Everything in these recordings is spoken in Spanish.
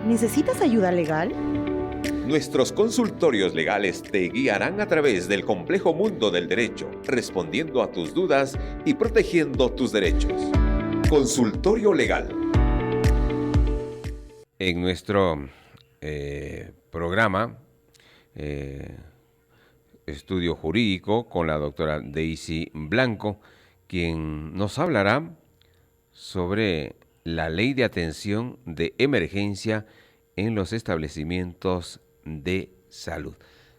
¿Necesitas ayuda legal? Nuestros consultorios legales te guiarán a través del complejo mundo del derecho, respondiendo a tus dudas y protegiendo tus derechos. Consultorio Legal. En nuestro programa Estudio Jurídico con la doctora Daisy Blanco, quien nos hablará sobre la Ley de Atención de Emergencia en los establecimientos de salud.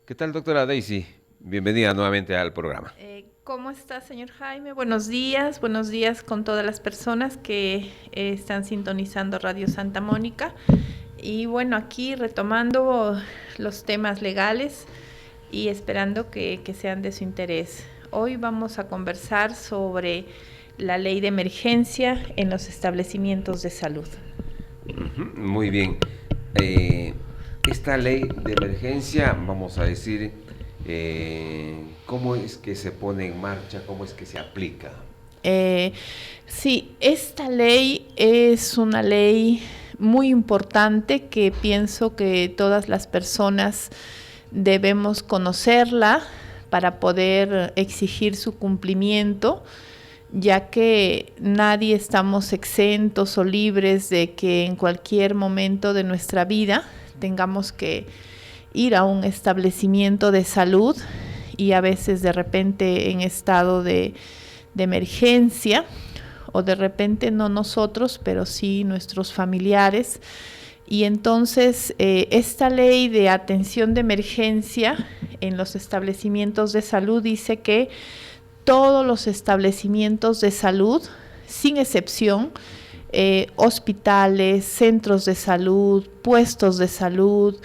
¿Qué tal, doctora Daisy? Bienvenida nuevamente al programa. ¿Cómo está, señor Jaime? Buenos días con todas las personas que están sintonizando Radio Santa Mónica. Y bueno, aquí retomando los temas legales y esperando que sean de su interés. Hoy vamos a conversar sobre la ley de emergencia en los establecimientos de salud. Muy bien. Esta ley de emergencia, vamos a decir, ¿cómo es que se pone en marcha? ¿Cómo es que se aplica? Sí, esta ley es una ley muy importante que pienso que todas las personas debemos conocerla para poder exigir su cumplimiento, ya que nadie estamos exentos o libres de que en cualquier momento de nuestra vida tengamos que ir a un establecimiento de salud y a veces de repente en estado de emergencia, o de repente no nosotros, pero sí nuestros familiares. Y entonces esta ley de atención de emergencia en los establecimientos de salud dice que todos los establecimientos de salud, sin excepción, hospitales, centros de salud, puestos de salud,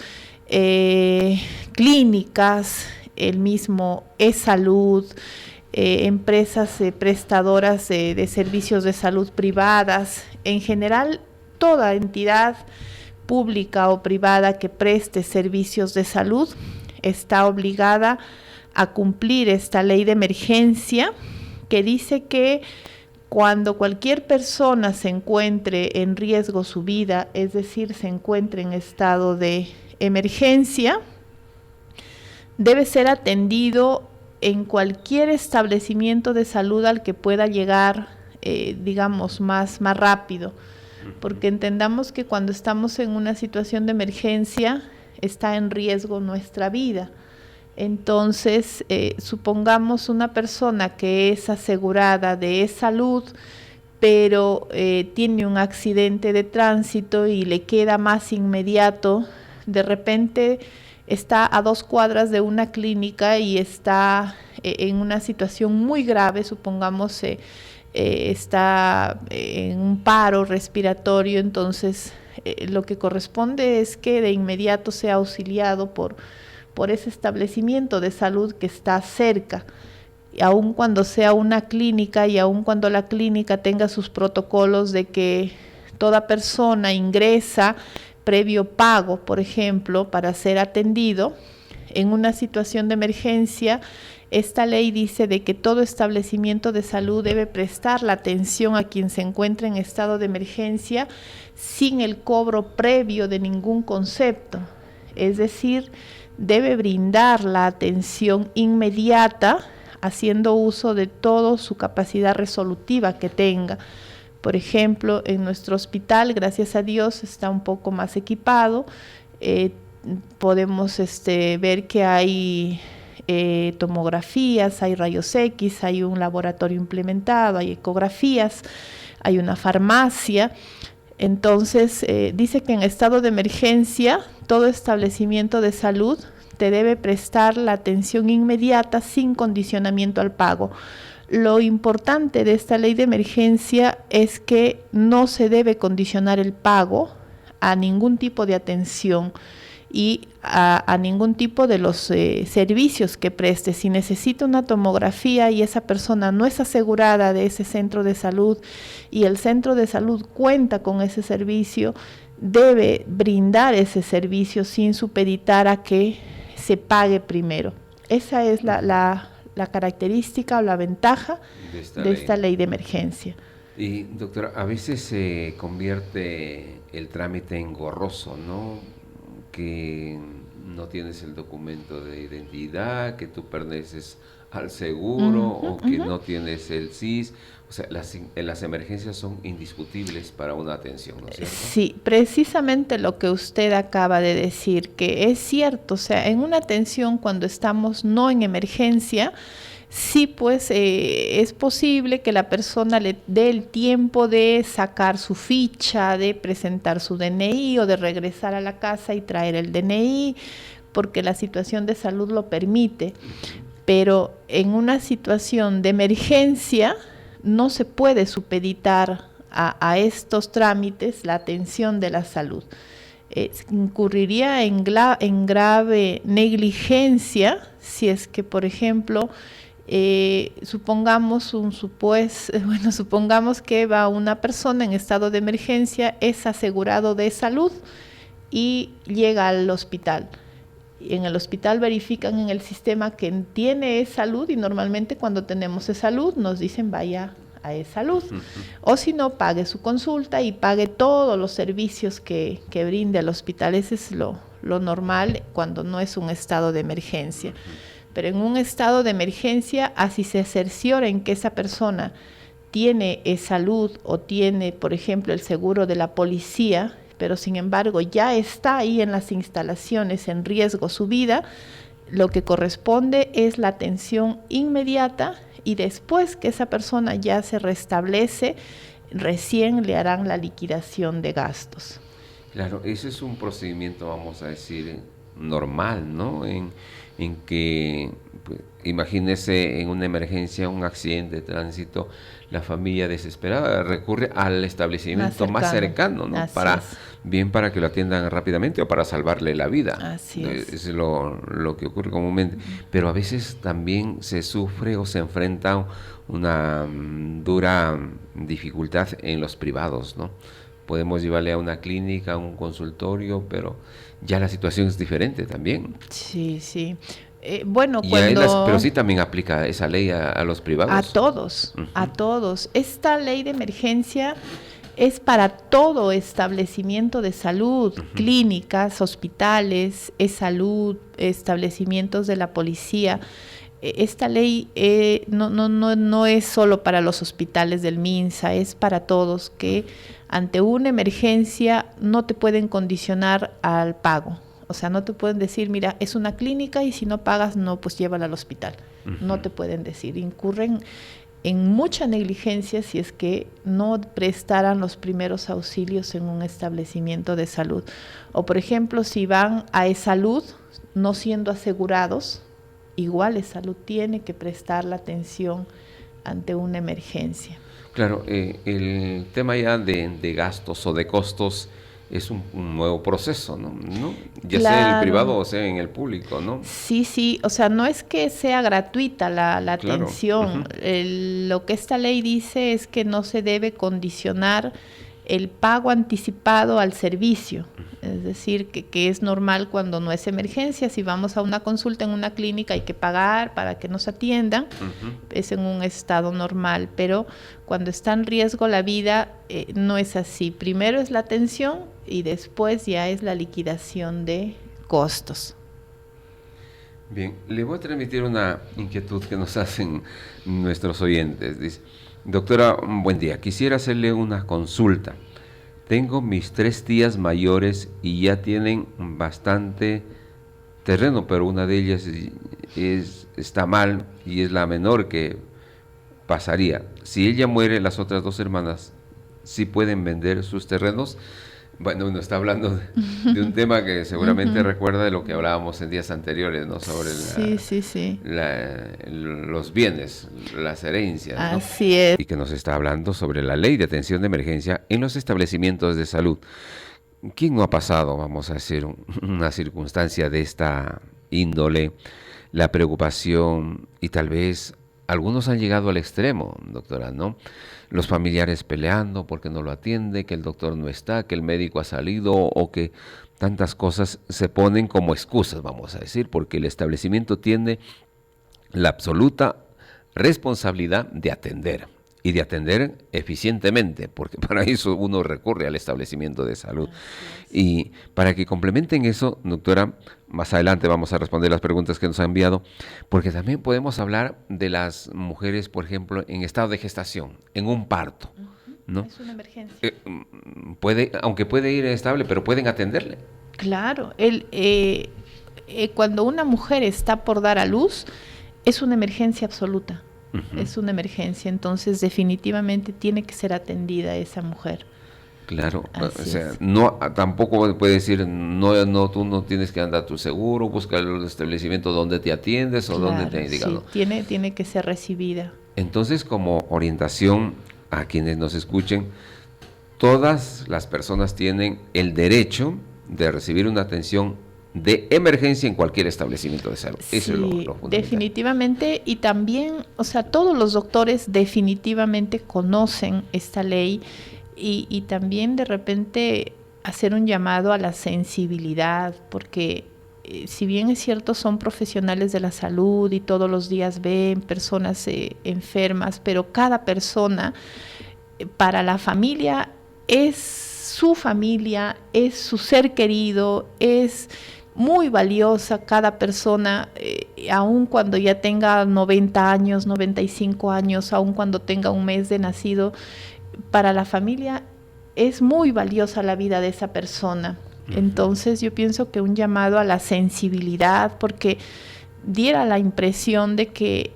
clínicas, el mismo e-salud, empresas prestadoras de servicios de salud privadas, en general toda entidad pública o privada que preste servicios de salud está obligada a cumplir esta ley de emergencia que dice que cuando cualquier persona se encuentre en riesgo su vida, es decir, se encuentre en estado de emergencia, debe ser atendido en cualquier establecimiento de salud al que pueda llegar, digamos, más rápido, porque entendamos que cuando estamos en una situación de emergencia está en riesgo nuestra vida. Entonces, supongamos una persona que es asegurada de salud, pero tiene un accidente de tránsito y le queda más inmediato, de repente está a 2 cuadras de una clínica y está en una situación muy grave, supongamos está en un paro respiratorio, entonces lo que corresponde es que de inmediato sea auxiliado por ese establecimiento de salud que está cerca, aun cuando sea una clínica y aun cuando la clínica tenga sus protocolos de que toda persona ingresa previo pago, por ejemplo, para ser atendido en una situación de emergencia. Esta ley dice de que todo establecimiento de salud debe prestar la atención a quien se encuentre en estado de emergencia sin el cobro previo de ningún concepto, es decir, debe brindar la atención inmediata haciendo uso de toda su capacidad resolutiva que tenga. Por ejemplo, en nuestro hospital, gracias a Dios, está un poco más equipado. Podemos ver que hay tomografías, hay rayos X, hay un laboratorio implementado, hay ecografías, hay una farmacia. Entonces, dice que en estado de emergencia, todo establecimiento de salud te debe prestar la atención inmediata sin condicionamiento al pago. Lo importante de esta ley de emergencia es que no se debe condicionar el pago a ningún tipo de atención y a ningún tipo de los servicios que preste. Si necesita una tomografía y esa persona no es asegurada de ese centro de salud y el centro de salud cuenta con ese servicio, debe brindar ese servicio sin supeditar a que se pague primero. Esa es la característica o la ventaja de esta ley de emergencia. Y doctora, a veces se convierte el trámite engorroso, ¿no? Que no tienes el documento de identidad, que tú perteneces al seguro o que no tienes el CIS. O sea, las emergencias son indiscutibles para una atención, ¿no es cierto? Sí, precisamente lo que usted acaba de decir, que es cierto, o sea, en una atención cuando estamos no en emergencia, sí, pues es posible que la persona le dé el tiempo de sacar su ficha, de presentar su DNI o de regresar a la casa y traer el DNI, porque la situación de salud lo permite. Pero en una situación de emergencia no se puede supeditar a estos trámites la atención de la salud. Incurriría en grave negligencia si es que, por ejemplo, supongamos que va una persona en estado de emergencia, es asegurado de salud y llega al hospital. Y en el hospital verifican en el sistema que tiene salud y normalmente cuando tenemos salud nos dicen vaya a salud. O si no, pague su consulta y pague todos los servicios que brinde el hospital. Ese es lo normal cuando no es un estado de emergencia. Pero en un estado de emergencia, así se cerciora en que esa persona tiene salud o tiene, por ejemplo, el seguro de la policía, pero sin embargo ya está ahí en las instalaciones en riesgo su vida, lo que corresponde es la atención inmediata y después que esa persona ya se restablece, recién le harán la liquidación de gastos. Claro, ese es un procedimiento, vamos a decir, normal, ¿no? En que, pues, imagínese en una emergencia, un accidente de tránsito, la familia desesperada recurre al establecimiento más cercano, ¿no? Para que lo atiendan rápidamente o para salvarle la vida. Así es. Es lo que ocurre comúnmente. Pero a veces también se sufre o se enfrenta una dura dificultad en los privados, ¿no? Podemos llevarle a una clínica, a un consultorio, pero ya la situación es diferente también. Sí, sí. Bueno, pero sí también aplica esa ley a los privados. A todos, a todos. Esta ley de emergencia es para todo establecimiento de salud, clínicas, hospitales, salud, establecimientos de la policía. Esta ley no es solo para los hospitales del MINSA, es para todos, que ante una emergencia no te pueden condicionar al pago. O sea, no te pueden decir, mira, es una clínica y si no pagas, no, pues llévala al hospital. No te pueden decir. Incurren en mucha negligencia si es que no prestaran los primeros auxilios en un establecimiento de salud. O, por ejemplo, si van a salud no siendo asegurados, igual salud tiene que prestar la atención ante una emergencia. Claro, el tema ya de gastos o de costos es un nuevo proceso, ¿no? Ya sea en el privado o sea en el público, ¿no? Sí, o sea, no es que sea gratuita la atención. Lo que esta ley dice es que no se debe condicionar el pago anticipado al servicio. Es decir, que es normal cuando no es emergencia. Si vamos a una consulta en una clínica hay que pagar para que nos atiendan. Es en un estado normal, pero cuando está en riesgo la vida no es así. Primero es la atención y después ya es la liquidación de costos. Bien, le voy a transmitir una inquietud que nos hacen nuestros oyentes. Dice: doctora, buen día, quisiera hacerle una consulta. Tengo mis 3 tías mayores y ya tienen bastante terreno, pero una de ellas está mal y es la menor que pasaría. Si ella muere, las otras 2 hermanas sí pueden vender sus terrenos. Bueno, uno está hablando de un tema que seguramente recuerda de lo que hablábamos en días anteriores, ¿no? Sobre los bienes, las herencias, ¿no? Así es. Y que nos está hablando sobre la ley de atención de emergencia en los establecimientos de salud. ¿Quién no ha pasado, vamos a decir, una circunstancia de esta índole? La preocupación y tal vez algunos han llegado al extremo, doctora, ¿no? Los familiares peleando porque no lo atiende, que el doctor no está, que el médico ha salido o que tantas cosas se ponen como excusas, vamos a decir, porque el establecimiento tiene la absoluta responsabilidad de atender. y de atender eficientemente, porque para eso uno recurre al establecimiento de salud. Y para que complementen eso, doctora, más adelante vamos a responder las preguntas que nos ha enviado, porque también podemos hablar de las mujeres, por ejemplo, en estado de gestación, en un parto, ¿no? Es una emergencia. Aunque puede ir estable, pero pueden atenderle. Claro, cuando una mujer está por dar a luz, es una emergencia absoluta. Es una emergencia, entonces definitivamente tiene que ser atendida esa mujer. Claro, Así o sea, es. no, tampoco puede decir, no, tú no tienes que andar tu seguro, busca el establecimiento donde te atiendes o donde te digan. Sí, tiene que ser recibida. Entonces, como orientación a quienes nos escuchen, todas las personas tienen el derecho de recibir una atención de emergencia en cualquier establecimiento de salud. Sí, eso es lo fundamental. definitivamente, y también, o sea, todos los doctores definitivamente conocen esta ley y también de repente hacer un llamado a la sensibilidad, porque si bien es cierto son profesionales de la salud y todos los días ven personas enfermas, pero cada persona para la familia es su familia, es su ser querido, es muy valiosa cada persona, aun cuando ya tenga 90 años, 95 años, aun cuando tenga un mes de nacido, para la familia es muy valiosa la vida de esa persona. Entonces yo pienso que un llamado a la sensibilidad, porque diera la impresión de que,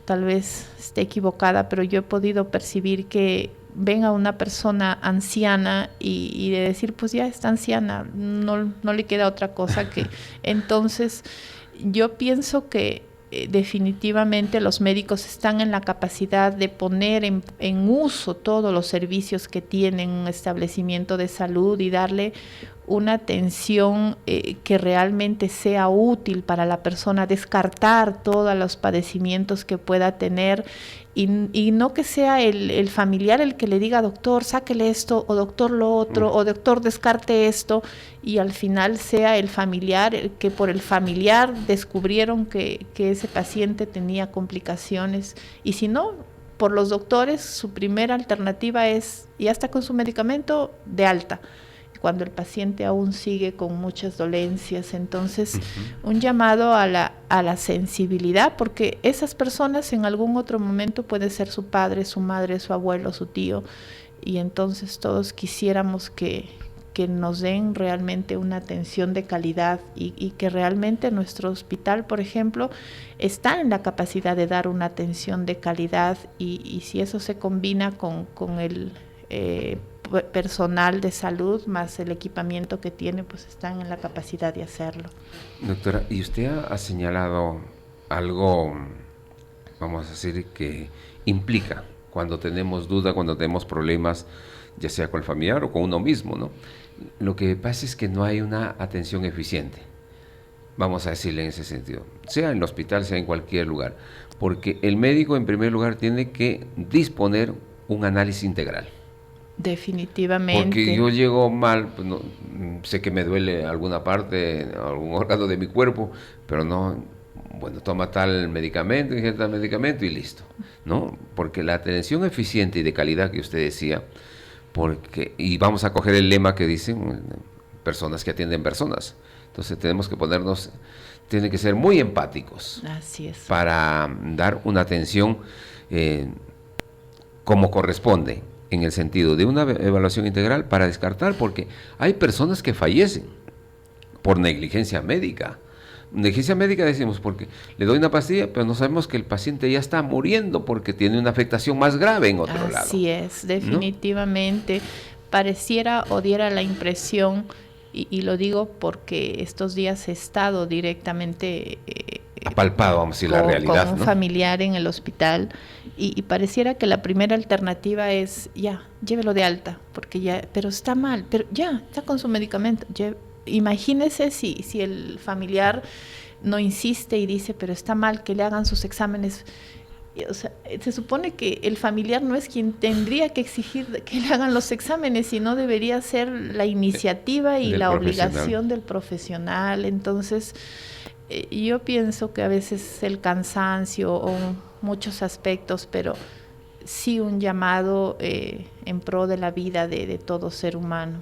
tal vez esté equivocada, pero yo he podido percibir que ven a una persona anciana y de decir, pues ya está anciana, no le queda otra cosa que... Entonces, yo pienso que definitivamente los médicos están en la capacidad de poner en uso todos los servicios que tienen un establecimiento de salud y darle una atención que realmente sea útil para la persona, descartar todos los padecimientos que pueda tener y no que sea el familiar el que le diga, doctor, sáquele esto, o doctor lo otro, o doctor descarte esto, y al final sea el familiar, que por el familiar descubrieron que ese paciente tenía complicaciones, y si no, por los doctores, su primera alternativa es, ya está con su medicamento, de alta, cuando el paciente aún sigue con muchas dolencias. Entonces, un llamado a la sensibilidad, porque esas personas en algún otro momento puede ser su padre, su madre, su abuelo, su tío, y entonces todos quisiéramos que nos den realmente una atención de calidad y que realmente nuestro hospital, por ejemplo, está en la capacidad de dar una atención de calidad y si eso se combina con el personal de salud más el equipamiento que tiene, pues están en la capacidad de hacerlo. Doctora, y usted ha señalado algo, vamos a decir, que implica cuando tenemos duda, cuando tenemos problemas, ya sea con el familiar o con uno mismo, ¿no? Lo que pasa es que no hay una atención eficiente, vamos a decirle en ese sentido, sea en el hospital, sea en cualquier lugar, porque el médico en primer lugar tiene que disponer un análisis integral. Definitivamente. Porque yo llego mal, pues no, sé que me duele alguna parte, algún órgano de mi cuerpo, pero no, bueno, toma tal medicamento, ingiere tal medicamento y listo, ¿no? Porque la atención eficiente y de calidad que usted decía, y vamos a coger el lema que dicen, personas que atienden personas, entonces tenemos que tienen que ser muy empáticos. Así es. Para dar una atención como corresponde, en el sentido de una evaluación integral para descartar, porque hay personas que fallecen por negligencia médica. Negligencia médica decimos porque le doy una pastilla, pero no sabemos que el paciente ya está muriendo porque tiene una afectación más grave en otro lado. Así es, definitivamente. ¿No? Pareciera o diera la impresión, y lo digo porque estos días he estado directamente apalpado, vamos a decir, la realidad, con un familiar en el hospital, y pareciera que la primera alternativa es, ya, llévelo de alta, porque ya, pero está mal, pero ya, está con su medicamento. Imagínese si el familiar no insiste y dice, pero está mal, que le hagan sus exámenes. O sea, se supone que el familiar no es quien tendría que exigir que le hagan los exámenes, sino debería ser la iniciativa y la obligación del profesional. Entonces, yo pienso que a veces el cansancio o muchos aspectos, pero sí un llamado en pro de la vida de todo ser humano.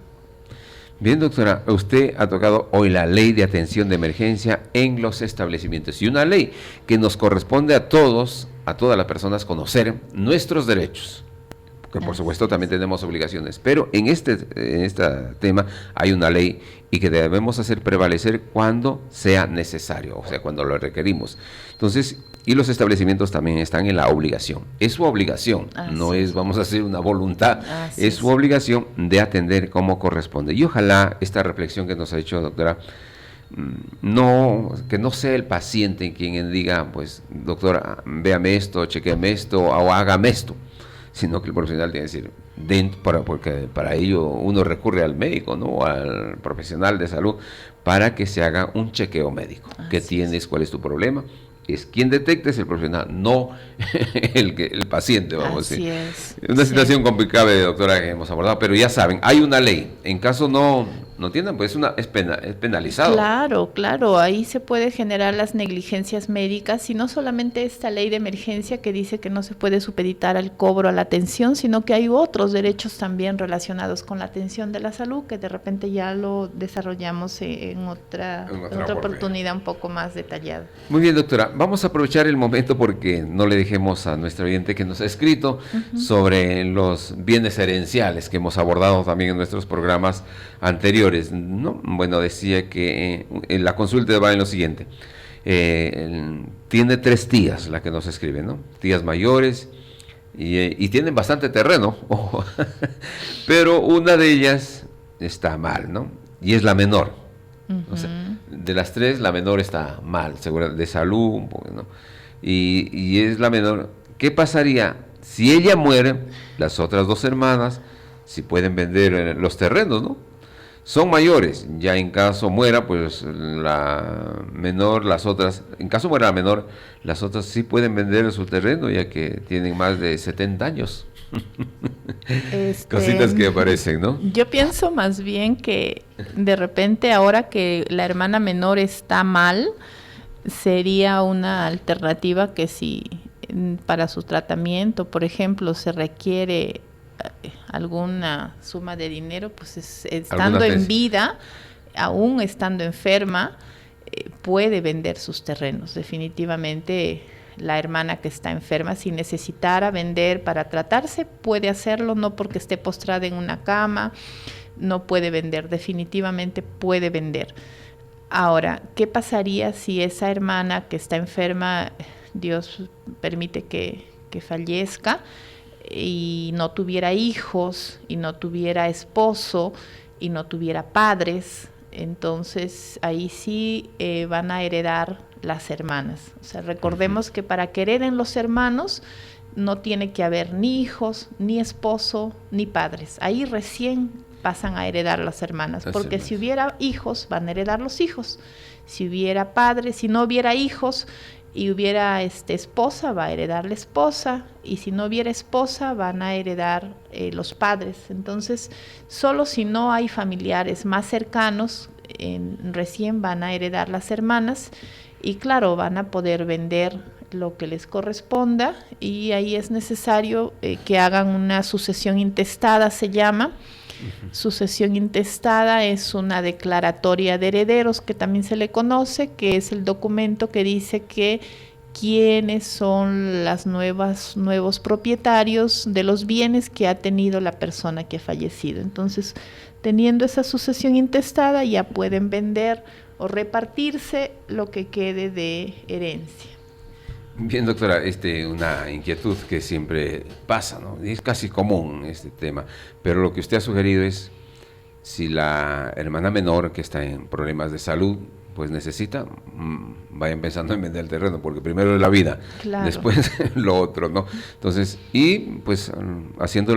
Bien, doctora, usted ha tocado hoy la ley de atención de emergencia en los establecimientos y una ley que nos corresponde a todas las personas conocer nuestros derechos, que por supuesto también tenemos obligaciones, pero en este tema hay una ley y que debemos hacer prevalecer cuando sea necesario, o sea, cuando lo requerimos. Entonces, y los establecimientos también están en la obligación. Es su obligación, no es vamos a hacer una voluntad, es su obligación de atender como corresponde. Y ojalá esta reflexión que nos ha hecho, doctora, que no sea el paciente quien diga, pues, doctora, véame esto, chequéame esto o hágame esto, sino que el profesional tiene que decir, porque para ello uno recurre al médico, ¿no? Al profesional de salud, para que se haga un chequeo médico. ¿Qué tienes? ¿Cuál es tu problema? Es quien detecta, es el profesional, no el paciente, vamos a decir. Es. Una situación complicada, doctora, que hemos abordado, pero ya saben, hay una ley. En caso no tiendan, pues es penalizado. Claro, ahí se puede generar las negligencias médicas, y no solamente esta ley de emergencia que dice que no se puede supeditar al cobro a la atención, sino que hay otros derechos también relacionados con la atención de la salud, que de repente ya lo desarrollamos en otra oportunidad un poco más detallada. Muy bien, doctora, vamos a aprovechar el momento porque no le dejemos a nuestro oyente que nos ha escrito sobre los bienes herenciales que hemos abordado también en nuestros programas anteriores, ¿no? Bueno, decía que la consulta va en lo siguiente. Tiene 3 tías la que nos escribe, ¿no? Tías mayores y tienen bastante terreno, pero una de ellas está mal, ¿no? Y es la menor. O sea, de las 3, la menor está mal, segura de salud, un poco, ¿no? Y es la menor. ¿Qué pasaría si ella muere? Las otras 2 hermanas, si pueden vender los terrenos, ¿no? Son mayores, ya en caso muera, pues la menor, en caso muera la menor, las otras sí pueden vender su terreno, ya que tienen más de 70 años. Cositas que aparecen, ¿no? Yo pienso más bien que de repente ahora que la hermana menor está mal, sería una alternativa que si para su tratamiento, por ejemplo, se requiere alguna suma de dinero, pues estando en vida, aún estando enferma, puede vender sus terrenos. Definitivamente la hermana que está enferma, si necesitara vender para tratarse, puede hacerlo, no porque esté postrada en una cama, no puede vender, definitivamente puede vender. Ahora, ¿qué pasaría si esa hermana que está enferma, Dios permite que fallezca, y no tuviera hijos, y no tuviera esposo, y no tuviera padres? Entonces ahí sí van a heredar las hermanas. O sea, recordemos que para que hereden los hermanos no tiene que haber ni hijos, ni esposo, ni padres. Ahí recién pasan a heredar las hermanas, porque si hubiera hijos, van a heredar los hijos. Si hubiera padres, si no hubiera hijos y hubiera esposa, va a heredar la esposa, y si no hubiera esposa, van a heredar los padres. Entonces, solo si no hay familiares más cercanos, recién van a heredar las hermanas, y claro, van a poder vender lo que les corresponda, y ahí es necesario que hagan una sucesión intestada, se llama. Sucesión intestada es una declaratoria de herederos, que también se le conoce, que es el documento que dice que quiénes son los nuevos propietarios de los bienes que ha tenido la persona que ha fallecido. Entonces, teniendo esa sucesión intestada, ya pueden vender o repartirse lo que quede de herencia. Bien, doctora, una inquietud que siempre pasa, ¿no? Es casi común este tema, pero lo que usted ha sugerido es, si la hermana menor que está en problemas de salud, pues necesita, vayan pensando en vender el terreno, porque primero es la vida, claro, después lo otro, ¿no? Entonces, y pues haciendo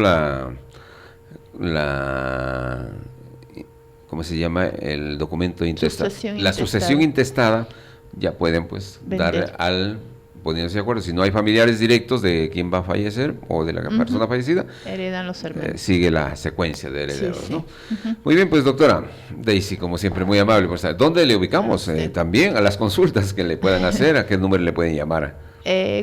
¿cómo se llama? El documento intestado. La sucesión intestada, ya pueden pues vender. Poniéndose de acuerdo, si no hay familiares directos de quien va a fallecer o de la persona fallecida, heredan los hermanos. Sigue la secuencia de herederos, ¿no? Muy bien, pues doctora Daisy, como siempre, muy amable por estar. ¿Dónde le ubicamos? También a las consultas que le puedan hacer, ¿a qué número le pueden llamar?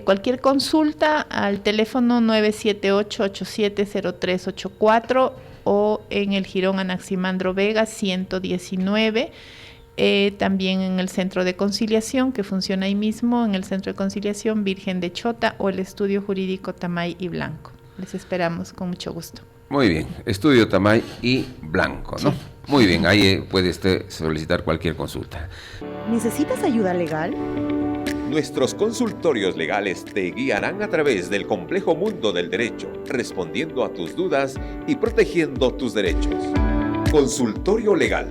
Cualquier consulta al teléfono 978-870384 o en el Jirón Anaximandro Vega 119. También en el Centro de Conciliación, que funciona ahí mismo, en el Centro de Conciliación Virgen de Chota, o el Estudio Jurídico Tamay y Blanco. Les esperamos con mucho gusto. Muy bien, Estudio Tamay y Blanco, ¿no? Sí. Muy bien, ahí puede usted solicitar cualquier consulta. ¿Necesitas ayuda legal? Nuestros consultorios legales te guiarán a través del complejo mundo del derecho, respondiendo a tus dudas y protegiendo tus derechos. Consultorio Legal.